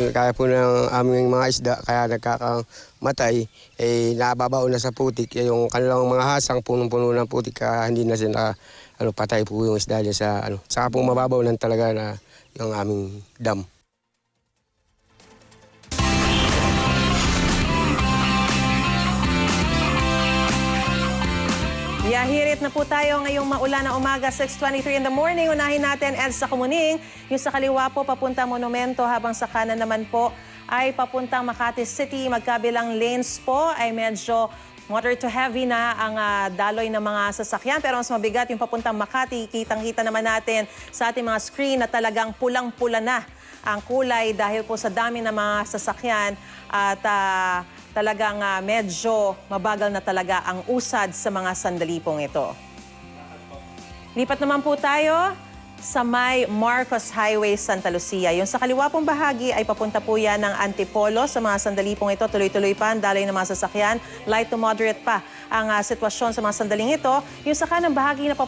Kaya po ng aming mga isda, kaya nagkakamatay, nababaon na sa putik. Yung kanilang mga hasang, punong-puno ng putik, kaya hindi na sila patay po yung isda dyan sa Saka po mababaw na talaga na yung aming dam. Yahirit na po tayo ngayong maulan na umaga, 6:23 in the morning. Unahin natin, Ed, sa Kumuning. Yung sa kaliwa po, papuntang Monumento, habang sa kanan naman po ay papuntang Makati City. Magkabilang lanes po ay medyo moderate to heavy na ang daloy ng mga sasakyan. Pero mas mabigat yung papuntang Makati. Kitang-kita naman natin sa ating mga screen na talagang pulang-pula na ang kulay dahil po sa dami ng mga sasakyan at talagang medyo mabagal na talaga ang usad sa mga sandali pong ito. Lipat naman po tayo sa may Marcos Highway, Santa Lucia. Yung sa kaliwa pong bahagi ay papunta po yan ng Antipolo. Sa mga sandali pong ito, tuloy-tuloy pa ang daloy ng mga sasakyan. Light to moderate pa ang sitwasyon sa mga sandaling ito. Yung sa kanang bahagi na